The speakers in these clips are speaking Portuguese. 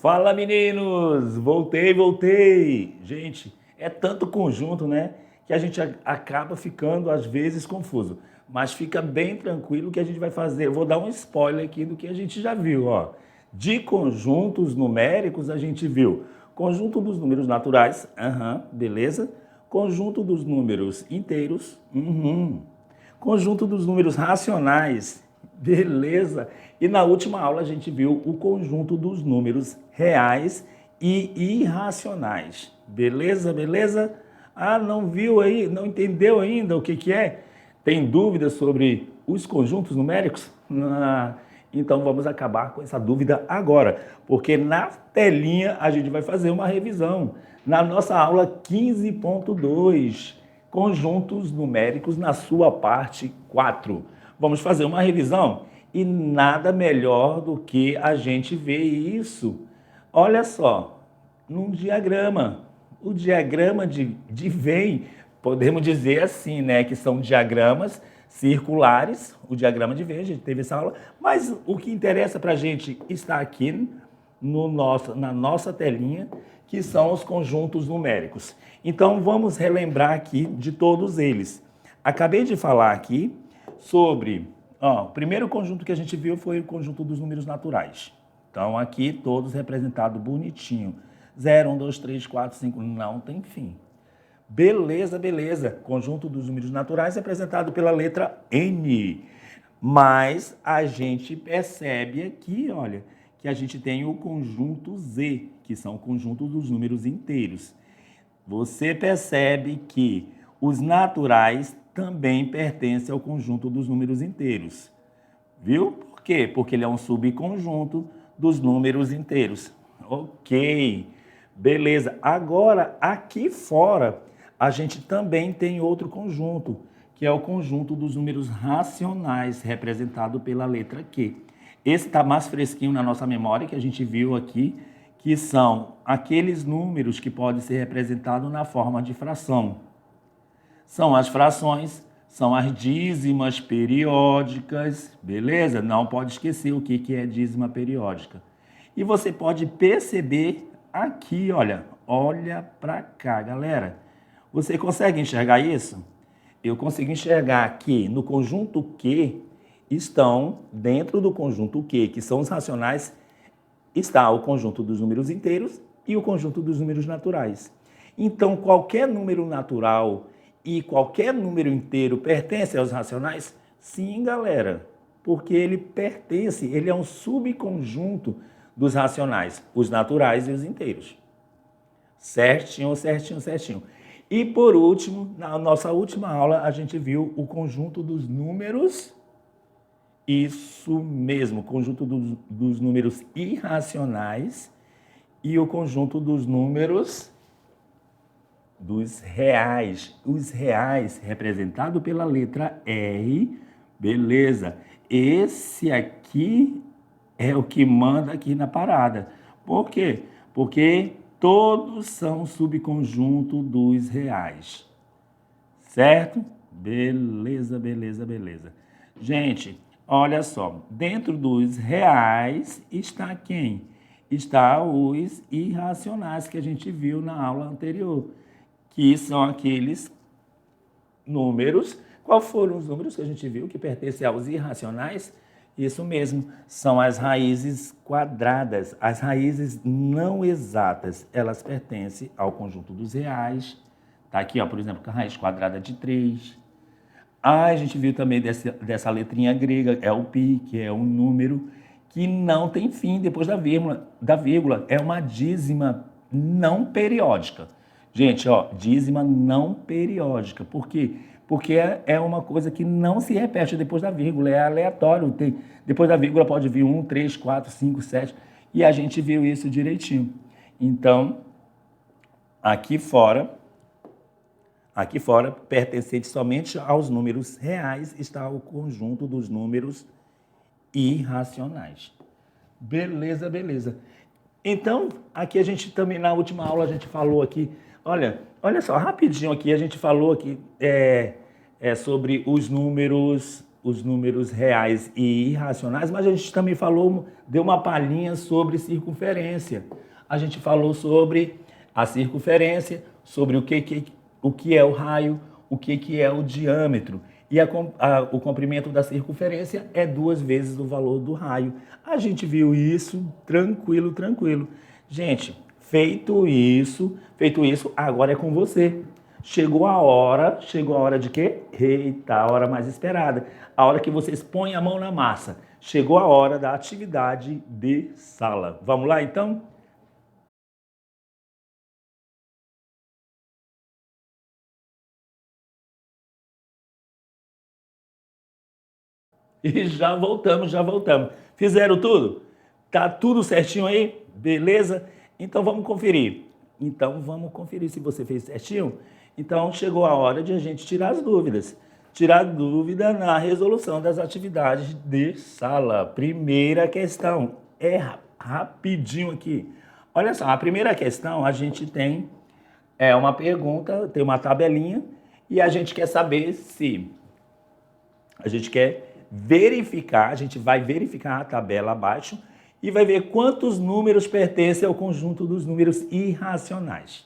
Fala, meninos! Voltei! Gente, é tanto conjunto, né? Que a gente acaba ficando, às vezes, confuso. Mas fica bem tranquilo que a gente vai fazer. Eu vou dar um spoiler aqui do que a gente já viu, ó. De conjuntos numéricos, a gente viu conjunto dos números naturais, beleza? Conjunto dos números inteiros, conjunto dos números racionais, beleza? E na última aula a gente viu o conjunto dos números reais e irracionais, beleza? Beleza? Ah, não viu aí, não entendeu ainda o que que é? Tem dúvidas sobre os conjuntos numéricos? Então vamos acabar com essa dúvida agora, porque na telinha a gente vai fazer uma revisão. Na nossa aula 15.2, conjuntos numéricos na sua parte 4. Vamos fazer uma revisão e nada melhor do que a gente ver isso. Olha só, num diagrama. O diagrama de Venn, podemos dizer assim, né, que são diagramas circulares. O diagrama de Venn, a gente teve essa aula, mas o que interessa para a gente está aqui na nossa telinha, que são os conjuntos numéricos. Então, vamos relembrar aqui de todos eles. Acabei de falar aqui sobre... o primeiro conjunto que a gente viu foi o conjunto dos números naturais. Então, aqui todos representados bonitinho. 0, 1, 2, 3, 4, 5, não tem fim. Beleza, beleza. Conjunto dos números naturais representado pela letra N. Mas a gente percebe aqui, olha, que a gente tem o conjunto Z, que são o conjunto dos números inteiros. Você percebe que os naturais também pertencem ao conjunto dos números inteiros. Viu? Por quê? Porque ele é um subconjunto dos números inteiros. Ok, beleza. Agora, aqui fora, a gente também tem outro conjunto, que é o conjunto dos números racionais, representado pela letra Q. Esse está mais fresquinho na nossa memória, que a gente viu aqui, que são aqueles números que podem ser representados na forma de fração. São as frações, são as dízimas periódicas, beleza? Não pode esquecer o que é dízima periódica. E você pode perceber aqui, olha para cá, galera. Você consegue enxergar isso? Eu consigo enxergar que no conjunto Q estão, dentro do conjunto Q, que são os racionais, está o conjunto dos números inteiros e o conjunto dos números naturais. Então, qualquer número natural e qualquer número inteiro pertence aos racionais? Sim, galera, porque ele pertence, ele é um subconjunto dos racionais, os naturais e os inteiros. Certinho, certinho, certinho. E por último, na nossa última aula, a gente viu o conjunto dos números. Isso mesmo, o conjunto dos números irracionais e o conjunto dos números dos reais. Os reais, representado pela letra R, beleza. Esse aqui é o que manda aqui na parada. Por quê? Porque todos são subconjunto dos reais. Certo? Beleza, beleza, beleza. Gente, olha só. Dentro dos reais está quem? Está os irracionais que a gente viu na aula anterior, que são aqueles números. Quais foram os números que a gente viu que pertencem aos irracionais? Isso mesmo, são as raízes quadradas, as raízes não exatas. Elas pertencem ao conjunto dos reais. Está aqui, ó, por exemplo, a raiz quadrada de 3. A gente viu também dessa letrinha grega, é o π, que é um número que não tem fim depois da vírgula. É uma dízima não periódica. Gente, ó, dízima não periódica. Por quê? Porque é uma coisa que não se repete depois da vírgula, é aleatório. Depois da vírgula pode vir 1, 3, 4, 5, 7, e a gente viu isso direitinho. Então, aqui fora, pertencente somente aos números reais, está o conjunto dos números irracionais. Beleza, beleza. Então, aqui a gente também, na última aula, a gente falou aqui Olha só, rapidinho aqui, a gente falou aqui sobre os números reais e irracionais, mas a gente também falou, deu uma palhinha sobre circunferência. A gente falou sobre a circunferência, sobre o que é o raio, o que é o diâmetro. E o comprimento da circunferência é 2 vezes o valor do raio. A gente viu isso tranquilo, tranquilo. Gente, feito isso, agora é com você. Chegou a hora de quê? Eita, a hora mais esperada. A hora que vocês põem a mão na massa. Chegou a hora da atividade de sala. Vamos lá, então? E já voltamos, já voltamos. Fizeram tudo? Tá tudo certinho aí? Beleza? Então vamos conferir. Então vamos conferir se você fez certinho. Então chegou a hora de a gente tirar as dúvidas. Tirar dúvida na resolução das atividades de sala. Primeira questão. Rapidinho aqui. Olha só, a primeira questão a gente tem uma pergunta, tem uma tabelinha e a gente quer saber se a gente quer verificar, a gente vai verificar a tabela abaixo e vai ver quantos números pertencem ao conjunto dos números irracionais.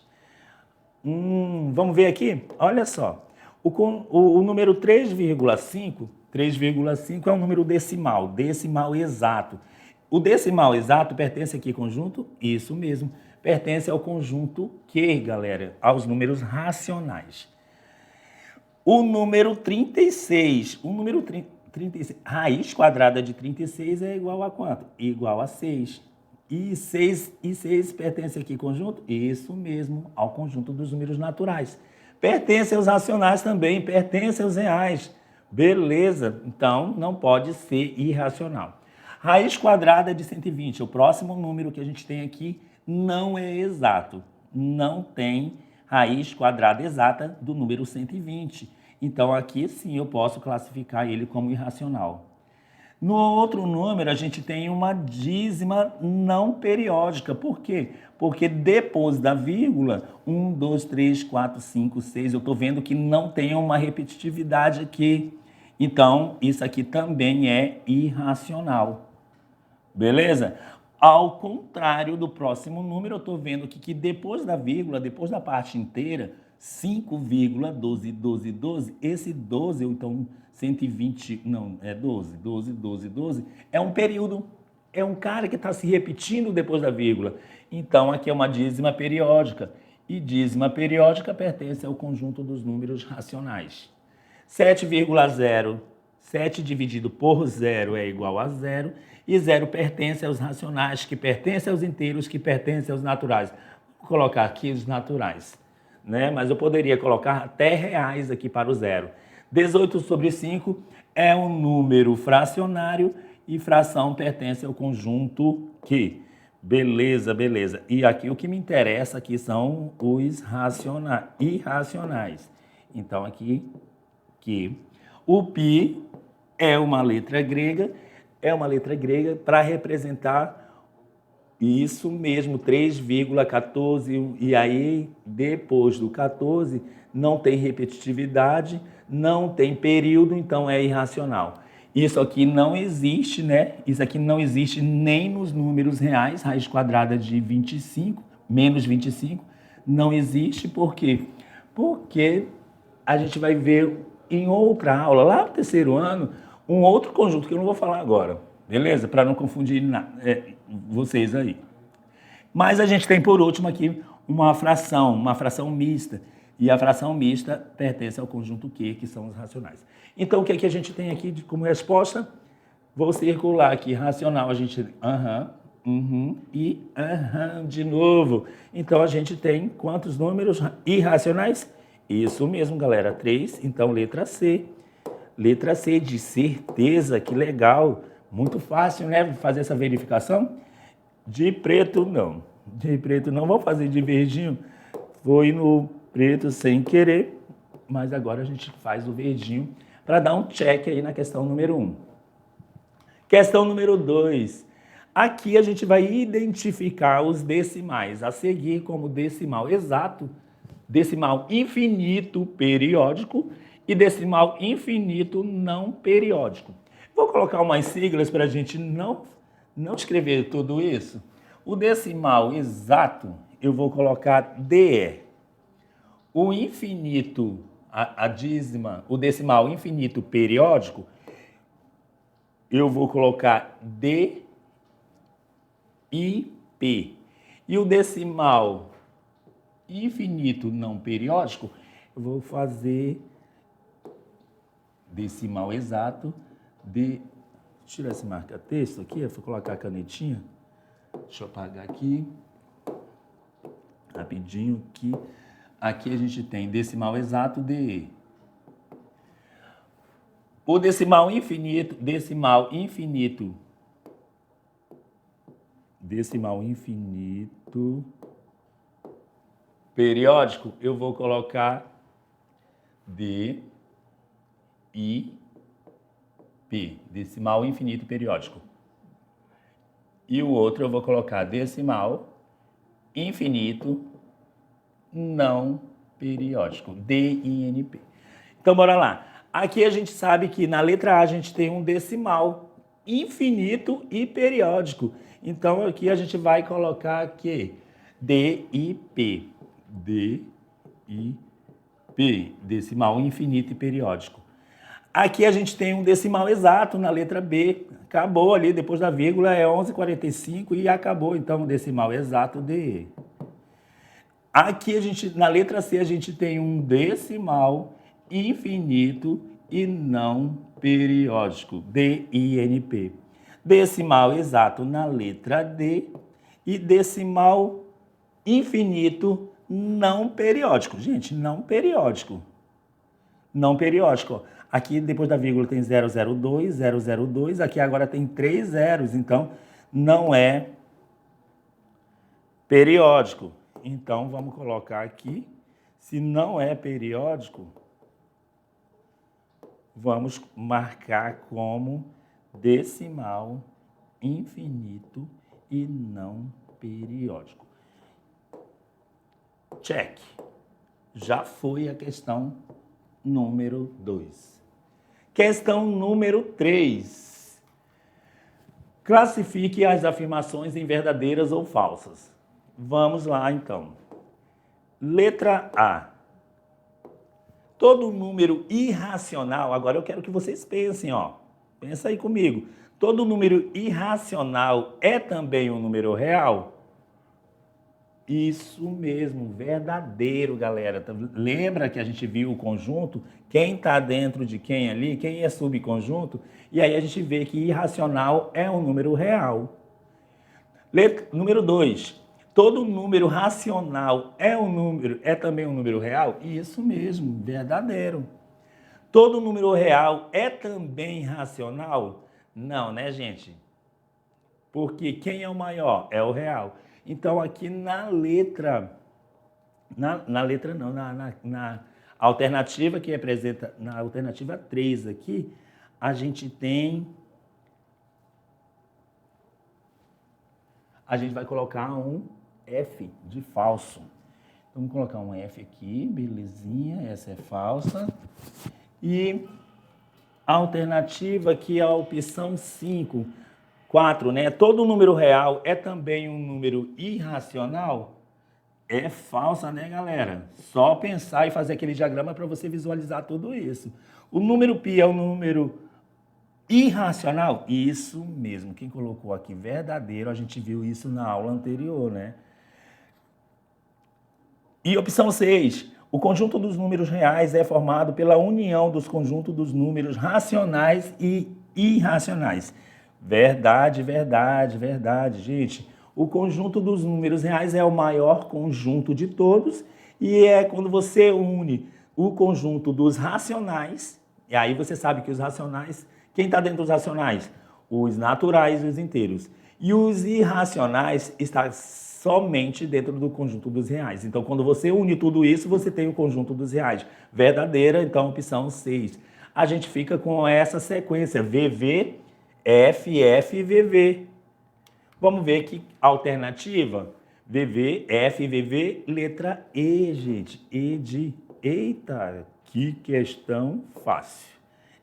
Vamos ver aqui? Olha só. O número 3,5 é um número decimal exato. O decimal exato pertence a que conjunto? Isso mesmo, pertence ao conjunto que, galera? Aos números racionais. O número 36, raiz quadrada de 36 é igual a quanto? Igual a 6. E 6 pertence a que conjunto? Isso mesmo, ao conjunto dos números naturais. Pertence aos racionais também, pertence aos reais. Beleza, então não pode ser irracional. Raiz quadrada de 120, o próximo número que a gente tem aqui não é exato. Não tem raiz quadrada exata do número 120. Então aqui sim eu posso classificar ele como irracional. No outro número, a gente tem uma dízima não periódica. Por quê? Porque depois da vírgula, 1, 2, 3, 4, 5, 6, eu estou vendo que não tem uma repetitividade aqui. Então, isso aqui também é irracional. Beleza? Ao contrário do próximo número, eu estou vendo que depois da vírgula, depois da parte inteira, 5,12, 12, 12, esse 12, ou então 120, não, é 12, 12, 12, 12, é um período, é um cara que está se repetindo depois da vírgula. Então, aqui é uma dízima periódica, e dízima periódica pertence ao conjunto dos números racionais. 7,0, 7 dividido por 0 é igual a 0, e 0 pertence aos racionais, que pertence aos inteiros, que pertence aos naturais. Vou colocar aqui os naturais. Mas eu poderia colocar até reais aqui para o 0. 18 sobre 5 é um número fracionário e fração pertence ao conjunto que. Beleza, beleza. E aqui o que me interessa aqui são os irracionais. Então aqui que o π é uma letra grega para representar isso mesmo, 3,14, e aí depois do 14 não tem repetitividade, não tem período, então é irracional. Isso aqui não existe, Isso aqui não existe nem nos números reais, raiz quadrada de 25, menos 25, não existe, por quê? Porque a gente vai ver em outra aula, lá no terceiro ano, um outro conjunto que eu não vou falar agora, beleza? Para não confundir vocês aí. Mas a gente tem por último aqui uma fração mista. E a fração mista pertence ao conjunto Q, que são os racionais. Então o que é que a gente tem aqui como resposta? Vou circular aqui, racional, a gente... de novo. Então a gente tem quantos números irracionais? Isso mesmo, galera, 3. Então letra C. Letra C de certeza, que legal. Muito fácil, fazer essa verificação. De preto, não. De preto, não. Vamos fazer de verdinho. Foi no preto sem querer, mas agora a gente faz o verdinho para dar um check aí na questão número 1. Questão número 2. Aqui a gente vai identificar os decimais. A seguir, como decimal exato, decimal infinito periódico e decimal infinito não periódico. Vou colocar umas siglas para a gente não escrever tudo isso. O decimal exato, eu vou colocar DE. O infinito, a dízima, o decimal infinito periódico, eu vou colocar DIP. E o decimal infinito não periódico, eu vou fazer decimal exato de... Tirar esse marca-texto aqui, eu vou colocar a canetinha. Deixa eu apagar aqui. Rapidinho aqui. Aqui a gente tem decimal exato de... O decimal infinito periódico, eu vou colocar DIP, decimal infinito periódico. E o outro eu vou colocar decimal infinito não periódico, DINP. Então, bora lá. Aqui a gente sabe que na letra A a gente tem um decimal infinito e periódico. Então, aqui a gente vai colocar aqui DIP. DIP, decimal infinito e periódico. Aqui a gente tem um decimal exato na letra B. Acabou ali, depois da vírgula é 11,45 e acabou. Então, o decimal exato DE. Aqui a gente, na letra C, a gente tem um decimal infinito e não periódico, DINP. Decimal exato na letra D e decimal infinito não periódico. Gente, não periódico. Não periódico. Aqui depois da vírgula tem 002, 002, aqui agora tem 3 zeros, então não é periódico. Então vamos colocar aqui, se não é periódico, vamos marcar como decimal infinito e não periódico. Check. Já foi a questão número 2. Questão número 3. Classifique as afirmações em verdadeiras ou falsas. Vamos lá, então. Letra A. Todo número irracional, agora eu quero que vocês pensem, ó. Pensa aí comigo. Todo número irracional é também um número real? Isso mesmo, verdadeiro, galera. Lembra que a gente viu o conjunto? Quem está dentro de quem ali? Quem é subconjunto? E aí a gente vê que irracional é um número real. Número 2. Todo número racional é também um número real? Isso mesmo, verdadeiro. Todo número real é também racional? Não, né, gente? Porque quem é o maior? É o real. Então, aqui na alternativa que representa, na alternativa 3 aqui, a gente vai colocar um F de falso. Então, vamos colocar um F aqui, belezinha, essa é falsa. E a alternativa aqui é a opção 5. 4, né? Todo número real é também um número irracional? É falsa, né, galera? Só pensar e fazer aquele diagrama para você visualizar tudo isso. O número π é um número irracional? Isso mesmo. Quem colocou aqui verdadeiro, a gente viu isso na aula anterior, né? E opção 6. O conjunto dos números reais é formado pela união dos conjuntos dos números racionais e irracionais. Verdade, verdade, verdade, gente. O conjunto dos números reais é o maior conjunto de todos e é quando você une o conjunto dos racionais, e aí você sabe que os racionais, quem está dentro dos racionais? Os naturais e os inteiros. E os irracionais estão somente dentro do conjunto dos reais. Então, quando você une tudo isso, você tem o conjunto dos reais. Verdadeira, então, opção 6. A gente fica com essa sequência, VV, F, F e VV. Vamos ver que alternativa. VV, F, VV, letra E, gente. E de... Eita, que questão fácil.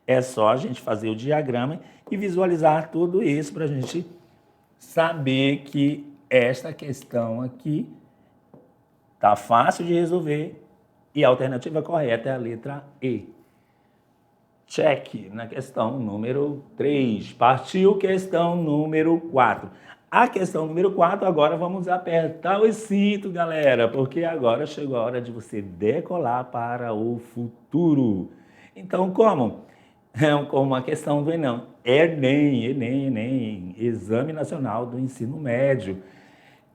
É só a gente fazer o diagrama e visualizar tudo isso para a gente saber que esta questão aqui tá fácil de resolver e a alternativa correta é a letra E. Check na questão número 3. Partiu questão número 4. A questão número 4, agora vamos apertar o cinto, galera, porque agora chegou a hora de você decolar para o futuro. Então, como? Como a questão do Enem, Exame Nacional do Ensino Médio.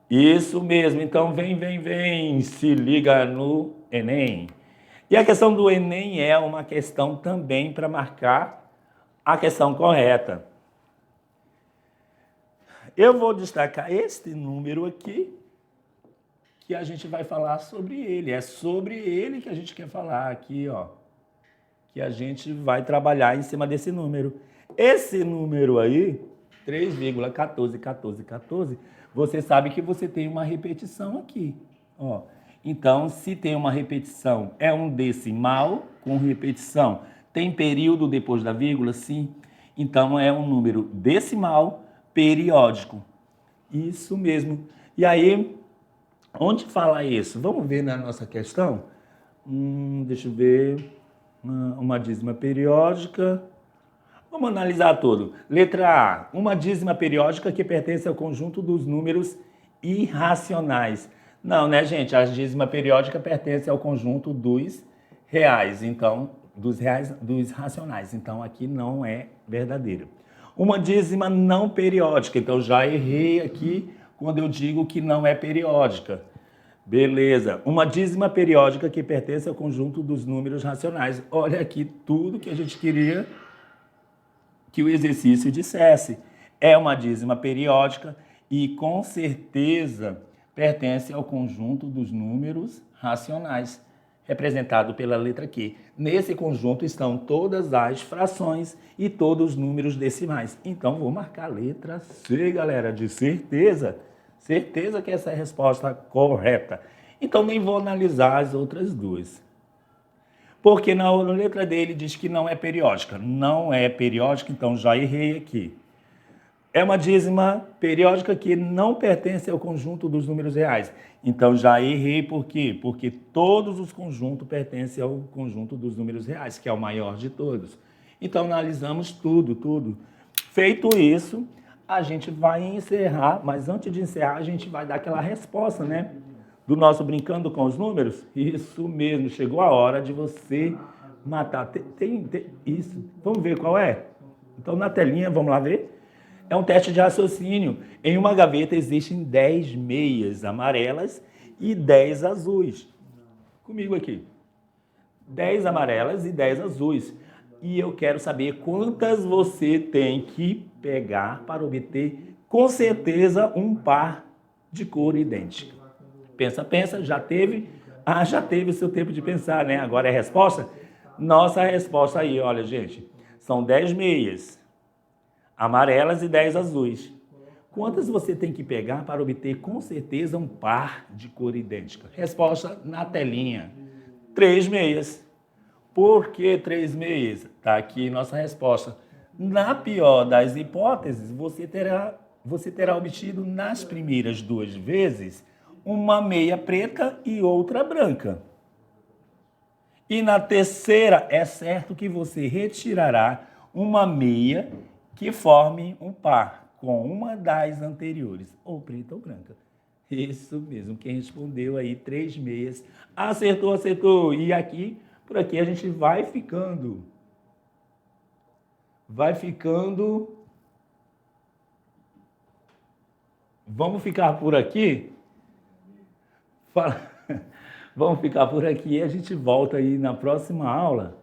Isso mesmo, então vem, se liga no Enem. E a questão do Enem é uma questão também para marcar a questão correta. Eu vou destacar este número aqui, que a gente vai falar sobre ele. É sobre ele que a gente quer falar aqui, ó. Que a gente vai trabalhar em cima desse número. Esse número aí, 3,1414, você sabe que você tem uma repetição aqui, ó. Então, se tem uma repetição, é um decimal com repetição. Tem período depois da vírgula? Sim. Então, é um número decimal periódico. Isso mesmo. E aí, onde fala isso? Vamos ver na nossa questão? Deixa eu ver. Uma dízima periódica. Vamos analisar tudo. Letra A. Uma dízima periódica que pertence ao conjunto dos números irracionais. Não, né, gente? A dízima periódica pertence ao conjunto dos reais. Então, dos racionais. Então, aqui não é verdadeiro. Uma dízima não periódica. Então, já errei aqui quando eu digo que não é periódica. Beleza. Uma dízima periódica que pertence ao conjunto dos números racionais. Olha aqui tudo que a gente queria que o exercício dissesse. É uma dízima periódica e, com certeza, pertence ao conjunto dos números racionais, representado pela letra Q. Nesse conjunto estão todas as frações e todos os números decimais. Então, vou marcar a letra C, galera, de certeza. Certeza que essa é a resposta correta. Então, nem vou analisar as outras duas. Porque na letra dele diz que não é periódica. Não é periódica, então já errei aqui. É uma dízima periódica que não pertence ao conjunto dos números reais. Então já errei por quê? Porque todos os conjuntos pertencem ao conjunto dos números reais, que é o maior de todos. Então analisamos tudo. Feito isso, a gente vai encerrar, mas antes de encerrar, a gente vai dar aquela resposta, né? Do nosso Brincando com os Números. Isso mesmo, chegou a hora de você matar. Tem isso. Vamos ver qual é? Então, na telinha, vamos lá ver? É um teste de raciocínio. Em uma gaveta existem 10 meias amarelas e 10 azuis. Comigo aqui. 10 amarelas e 10 azuis. E eu quero saber quantas você tem que pegar para obter, com certeza, um par de cor idêntica. Pensa, já teve? Já teve o seu tempo de pensar, né? Agora é a resposta? Nossa resposta aí, olha, gente, são 10 meias amarelas e 10 azuis. Quantas você tem que pegar para obter, com certeza, um par de cor idêntica? Resposta na telinha. 3 meias. Por que 3 meias? Está aqui nossa resposta. Na pior das hipóteses, você terá obtido nas primeiras 2 vezes uma meia preta e outra branca. E na terceira, é certo que você retirará uma meia que forme um par com uma das anteriores, ou preta ou branca. Isso mesmo, quem respondeu aí 3 meias, acertou. E aqui, por aqui a gente vai ficando. Vamos ficar por aqui? Vamos ficar por aqui e a gente volta aí na próxima aula